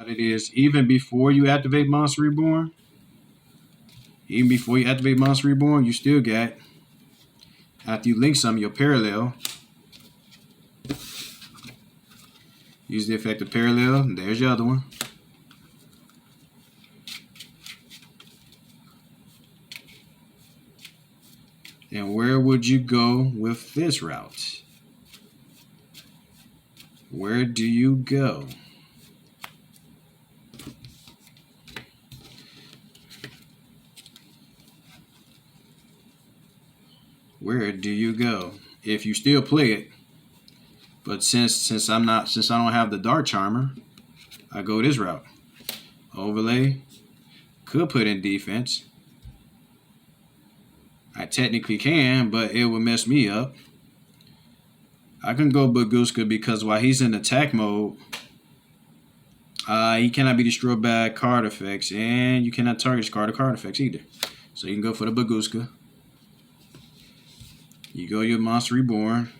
what it is, even before you activate Monster Reborn, you still got, after you link some, your parallel. Use the effect of parallel. There's your other one. And where would you go with this route? Where do you go? Where do you go? If you still play it, but since I don't have the Dart Charmer, I go this route. Overlay. Could put in defense. I technically can, but it would mess me up. I can go Baguska because while he's in attack mode, he cannot be destroyed by card effects, and you cannot target card effects either. So you can go for the Baguska. You go your Monster Reborn.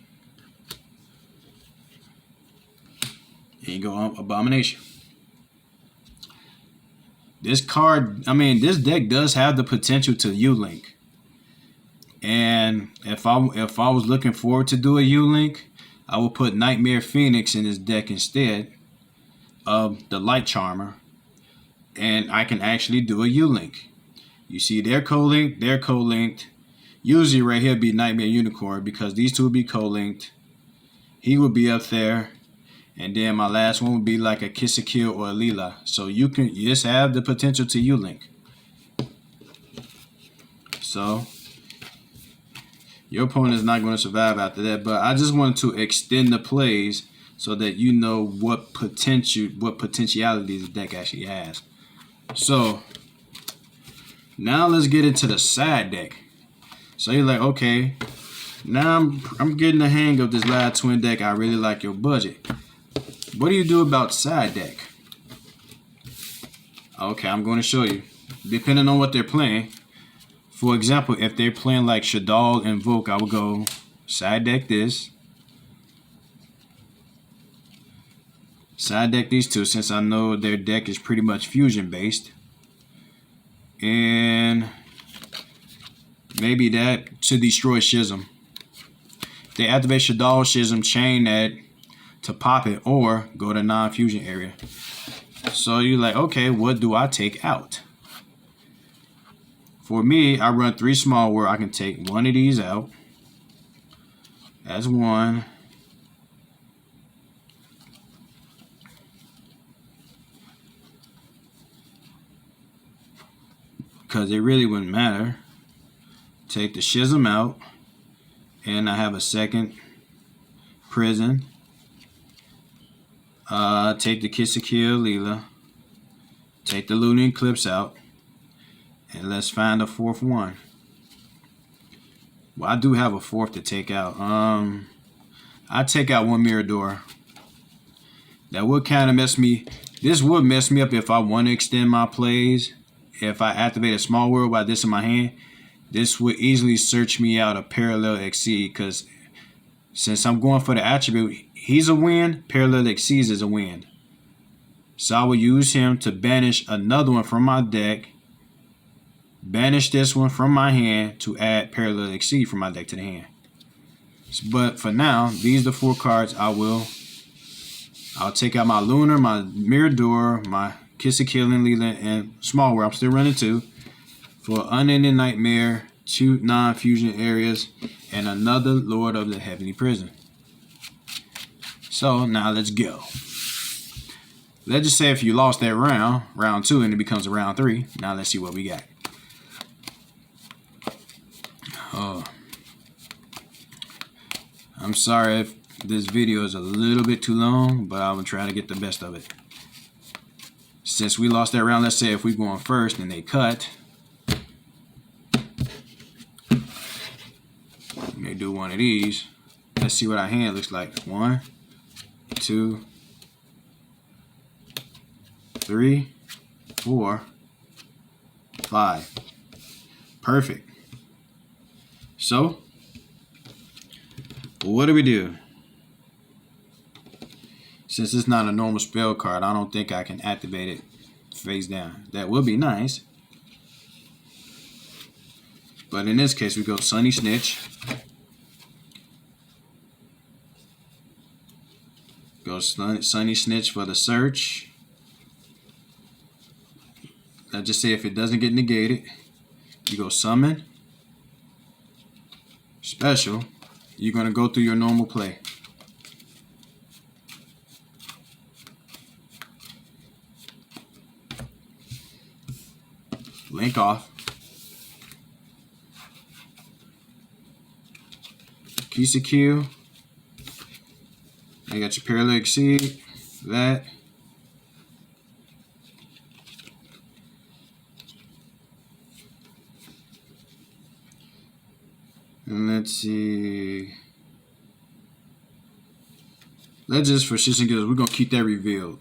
And you go Abomination. This deck does have the potential to U-Link. And if I was looking forward to do a U-Link, I would put Nightmare Phoenix in this deck instead of the Light Charmer. And I can actually do a U-Link. You see they're co-linked. Usually right here would be Nightmare Unicorn because these two would be co-linked. He would be up there. And then my last one would be like a Kiss a Kill or a Leela. So you just have the potential to U-Link. So your opponent is not going to survive after that. But I just wanted to extend the plays so that you know what potentiality the deck actually has. So now let's get into the side deck. So you're like, okay, now I'm getting the hang of this live twin deck. I really like your budget. What do you do about side deck? Okay, I'm going to show you. Depending on what they're playing. For example, if they're playing like Shaddoll Invoke, I would go side deck this. Side deck these two since I know their deck is pretty much fusion based. And maybe that to destroy Schism. If they activate Shaddoll Schism, chain that to pop it or go to non-fusion area. So you're like, okay, what do I take out? For me, I run 3 small where I can take one of these out. That's one. Because it really wouldn't matter. Take the Schism out. And I have a second prison. Take the Kiss a Kill Leela. Take the Lunar Eclipse out. And let's find a 4th one. Well, I do have a 4th to take out. I take out one Mirador. That would kind of mess me. This would mess me up if I want to extend my plays. If I activate a small world by this in my hand, this would easily search me out a Parallel Exceed. Because since I'm going for the attribute, he's a win. Parallel Exceeds is a win. So I will use him to banish another one from my deck. Banish this one from my hand to add Parallel Exceed from my deck to the hand. But for now, these are the 4 cards I'll take out my Lunar, my Mirador, my Kiss a Kill and Leela, and Small World. I'm still running 2 for Unending Nightmare, 2 non-fusion areas, and another Lord of the Heavenly Prison. So now let's go. Let's just say if you lost that round 2, and it becomes a round 3. Now let's see what we got. I'm sorry if this video is a little bit too long, but I'm trying to get the best of it. Since we lost that round, let's say if we're going first and they cut, we may do one of these. Let's see what our hand looks like. 1, 2, 3, 4, 5. Perfect. So, what do? Since it's not a normal spell card, I don't think I can activate it face down. That would be nice. But in this case, we go Sunny Snitch. Go Sunny Snitch for the search. Let's just say if it doesn't get negated, you go Summon. Special. You're going to go through your normal play. Link off. Kisakyu. You got your Paralytic Seed. That. And let's see. Let's just, for shits and giggles, we're going to keep that revealed.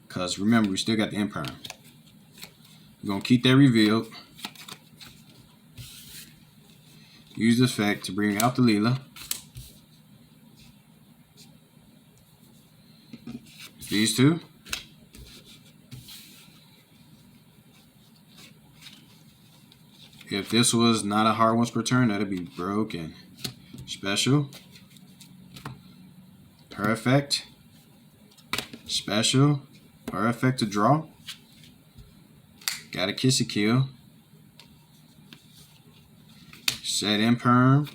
Because remember, we still got the Empire. We're going to keep that revealed. Use the effect to bring out the Leela. These two. If this was not a hard once per turn, that'd be broken. Special. Her effect. Special. Her effect to draw. Got a Kisakyu. Set Imperm.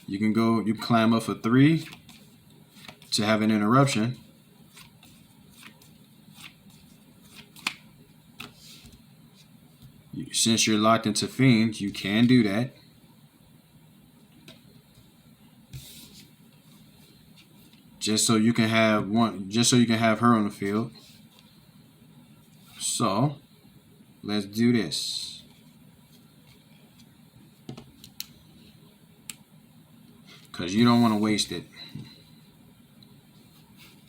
You can climb up for 3 to have an interruption. Since you're locked into Fiends, you can do that. Just so you can have her on the field. So let's do this. Because you don't want to waste it.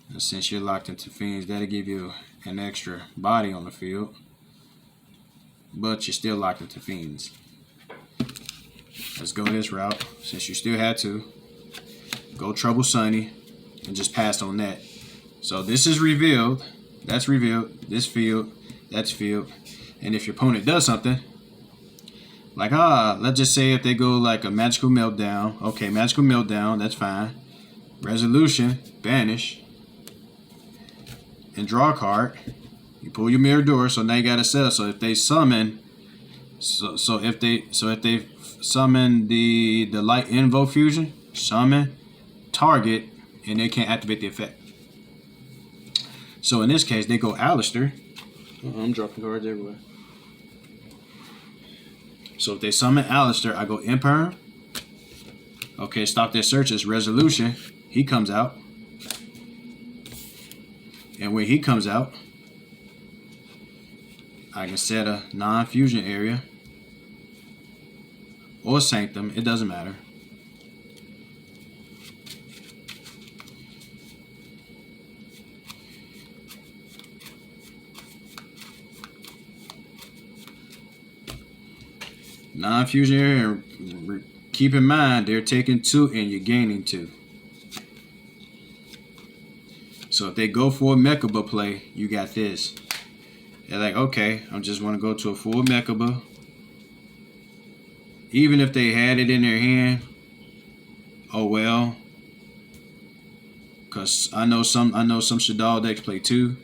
And since you're locked into Fiends, that'll give you an extra body on the field. But you're still locked into Fiends. Let's go this route. Since you still had to. Go Trouble Sunny. And just pass on that. So this is revealed. That's revealed. This field. That's field. And if your opponent does something. Like, let's just say if they go like a Magical Meltdown. Okay, Magical Meltdown. That's fine. Resolution. Banish. And draw a card. You pull your Mirror Door, so now you got to settle. So if they summon, so if they summon the Light Invo Fusion, summon, target, and they can't activate the effect. So in this case, they go Alistair. I'm dropping cards everywhere. So if they summon Alistair, I go Imperm. Okay, stop their searches. Resolution. He comes out, and when he comes out, I can set a non-fusion area or Sanctum, it doesn't matter. Non-fusion area, keep in mind they're taking 2 and you're gaining 2. So if they go for a Mechaba play, you got this. They're like, okay, I just want to go to a full Mechaba. Even if they had it in their hand, oh well. Cause I know some Shaddoll decks play 2.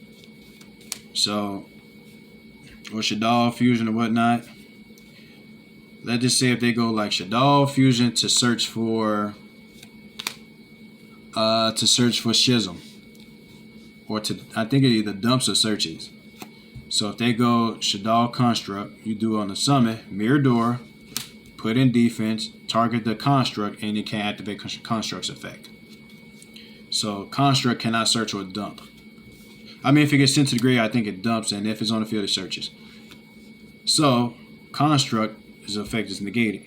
So, or Shaddoll Fusion or whatnot. Let's just say if they go like Shaddoll Fusion to search for Schism. Or to, I think it either dumps or searches. So if they go Shaddoll Construct, you do on the summon, Mirror Door, put in defense, target the Construct, and you can't activate Construct's effect. So Construct cannot search or dump. I mean, if it gets sent to the grave, I think it dumps, and if it's on the field, it searches. So Construct, his effect is negated.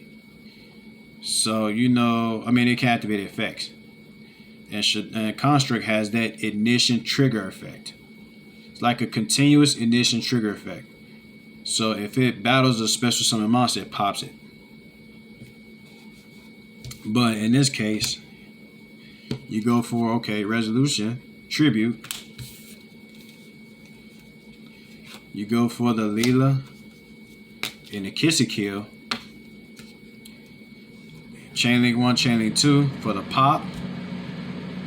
So, you know, I mean, it can activate effects. And Construct has that ignition trigger effect. It's like a continuous ignition trigger effect. So if it battles a special summon monster, it pops it. But in this case, You go for, okay, resolution, tribute. You go for the Leela and the Kiss and Kill. Chain link 1, chain link 2 for the pop.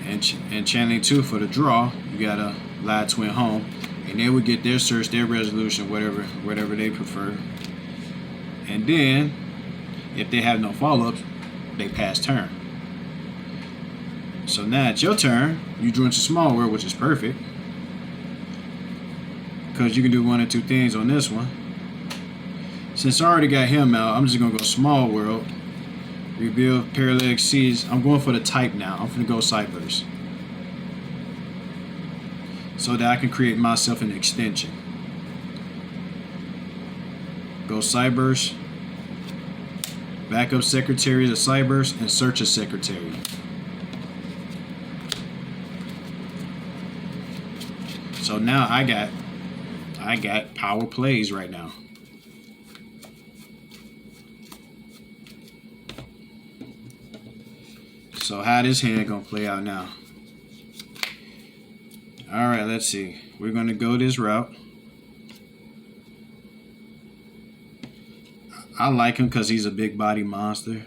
And chain link 2 for the draw. You got a live twin home. And they would get their search, their resolution, whatever they prefer. And then, if they have no follow-ups, they pass turn. So now it's your turn. You drew into small world, which is perfect. Because you can do one or two things on this one. Since I already got him out, I'm just going to go small world. Reveal parallel exceeds. I'm going for the type now. I'm going to go Cyberse. So that I can create myself an extension. Go Cyberse. Backup secretary to Cyberse and search a secretary. So now I got power plays right now. So how this hand gonna play out now? All right, let's see. We're gonna go this route. I like him because he's a big body monster.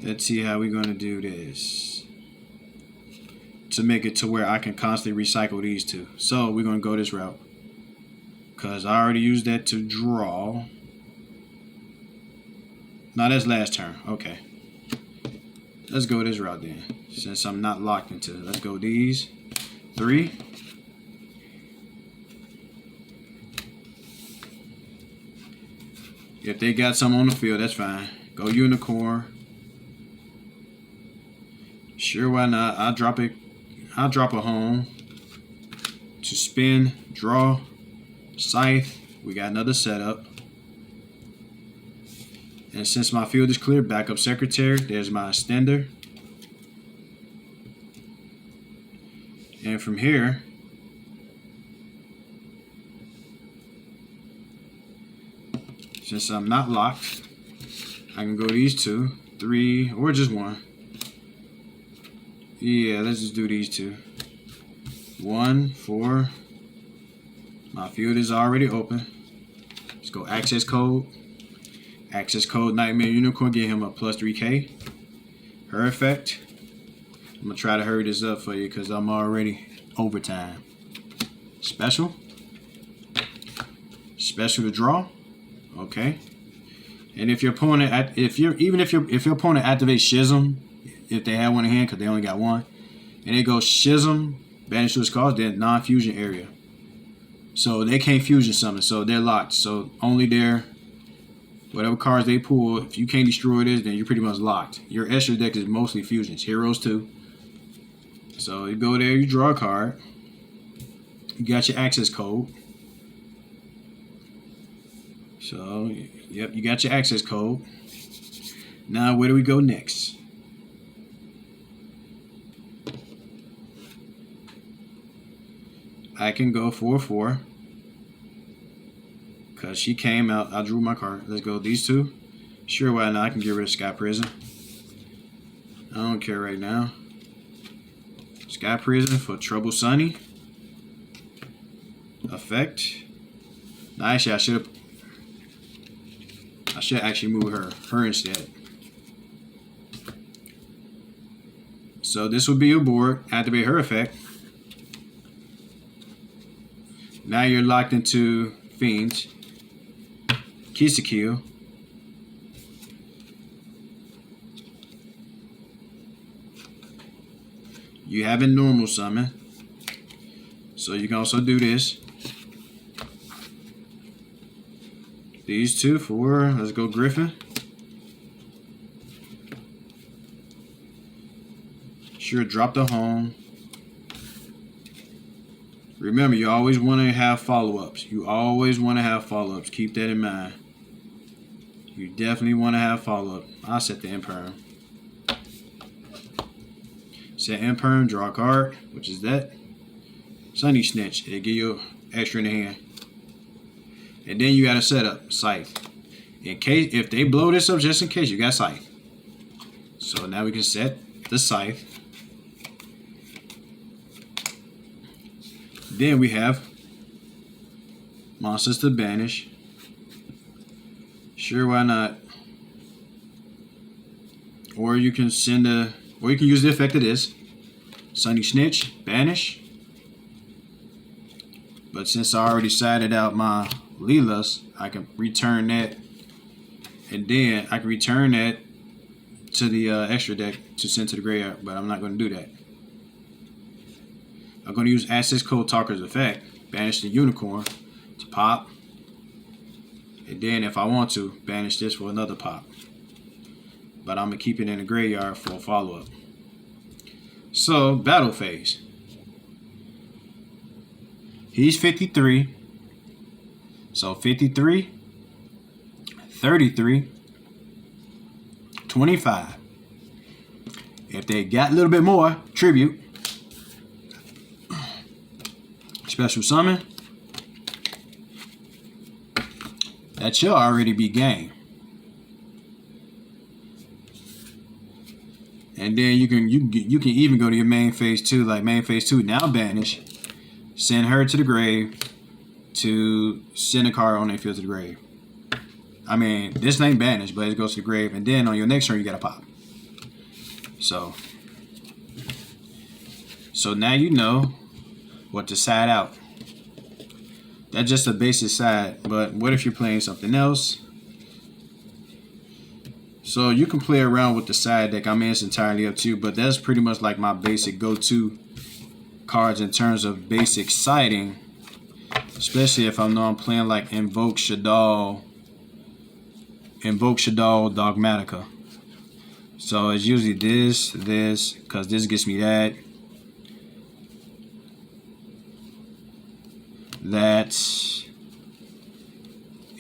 Let's see how we're gonna do this to make it to where I can constantly recycle these two. So we're gonna go this route because I already used that to draw. No, that's last turn. Okay. Let's go this route then. Since I'm not locked into it. Let's go these 3. If they got some on the field, that's fine. Go unicorn. Sure, why not? I'll drop a home. To spin, draw, scythe. We got another setup. And since my field is clear, backup secretary, there's my extender. And from here, since I'm not locked, I can go these 2, 3, or just 1. Yeah, let's just do these 2. 1, 4. My field is already open. Let's go access code. Access code Nightmare Unicorn, get him a plus 3K. Her effect. I'm going to try to hurry this up for you because I'm already overtime. Special. Special to draw. Okay. And if your opponent, if your opponent activates Schism, if they have one in hand because they only got one, and it goes Schism, banish to its cost, then non-fusion area. So they can't fusion summon, so they're locked. So only their whatever cards they pull, if you can't destroy this, then you're pretty much locked. Your extra deck is mostly fusions. Heroes too. So you go there, you draw a card. You got your access code. So, yep, you got your access code. Now, where do we go next? I can go 4/4. Because she came out. I drew my card. Let's go these 2. Sure, why not? I can get rid of Sky Prison. I don't care right now. Sky Prison for Trouble Sunny. Effect. No, actually, I should actually move her instead. So this would be your board. Activate her effect. Now you're locked into Fiends. Kill. You have a normal summon. So you can also do this. These 2 for, let's go Griffin. Sure, drop the home. Remember, you always want to have follow-ups. You always want to have follow-ups. Keep that in mind. You definitely want to have follow-up. I'll set the Imperm. Set Imperm, draw a card, which is that. Sunny Snitch. It'll give you extra in the hand. And then you got to set up Scythe. In case, if they blow this up, just in case, you got Scythe. So now we can set the scythe. Then we have monsters to banish. Sure, why not? Or you can use the effect of this. Sunny Snitch, banish. But since I already sided out my Leelas, I can return that. And then I can return that to the extra deck to send to the graveyard, but I'm not going to do that. I'm going to use Access Code Talker's effect, banish the Unicorn to pop, and then if I want to, banish this for another pop. But I'm going to keep it in the graveyard for a follow-up. So, battle phase. He's 53. So 53, 33, 25. If they got a little bit more, tribute. Special summon. That should already be game. And then you can even go to your main phase 2, like main phase 2 now banish. Send her to the grave to send a card on their field to the grave. I mean, this ain't banished, but it goes to the grave, and then on your next turn you got a pop. So now you know what to side out. That's just a basic side, but what if you're playing something else? So you can play around with the side deck. I mean, it's entirely up to you, but that's pretty much like my basic go-to cards in terms of basic siding, especially if I know I'm playing like Invoke Shaddoll Dogmatica. So it's usually this, because this gets me that,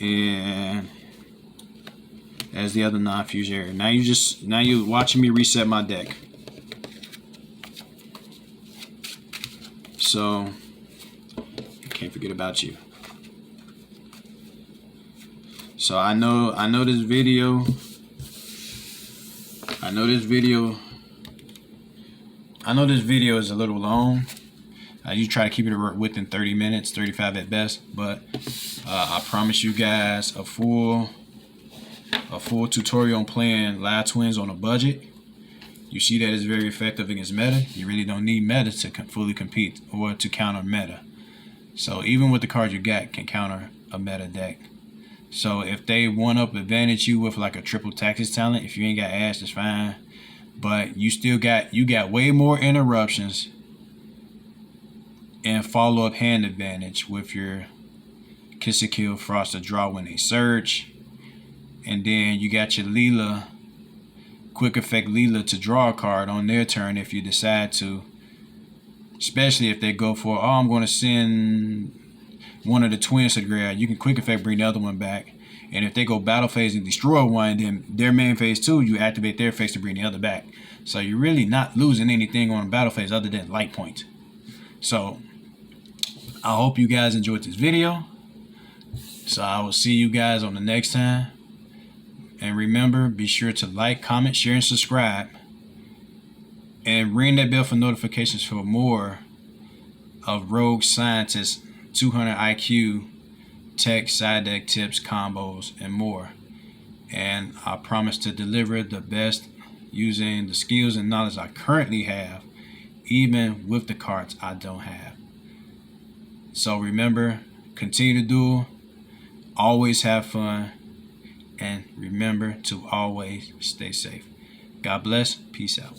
and as the other non-fusion area. Now you're watching me reset my deck. So I can't forget about you. So I know this video. I know this video is a little long. You try to keep it within 30 minutes, 35 at best. But I promise you guys a full tutorial on playing Live Twins on a budget. You see that it's very effective against meta. You really don't need meta to fully compete or to counter meta. So even with the cards you got can counter a meta deck. So if they one-up advantage you with like a triple Taxes talent, if you ain't got Ash, that's fine. But you got way more interruptions and follow-up hand advantage with your Kiss a Kill, Frost to draw when they search. And then you got your Leela, quick effect Leela to draw a card on their turn if you decide to. Especially if they go for, oh, I'm going to send one of the twins to the graveyard. You can quick effect bring the other one back. And if they go battle phase and destroy one, then their main phase 2, you activate their phase to bring the other back. So you're really not losing anything on battle phase other than light point. So I hope you guys enjoyed this video. So I will see you guys on the next time. And remember, be sure to like, comment, share, and subscribe. And ring that bell for notifications for more of Rogue Scientist 200 IQ tech, side deck tips, combos, and more. And I promise to deliver the best using the skills and knowledge I currently have, even with the cards I don't have. So remember, continue to duel, always have fun, and remember to always stay safe. God bless. Peace out.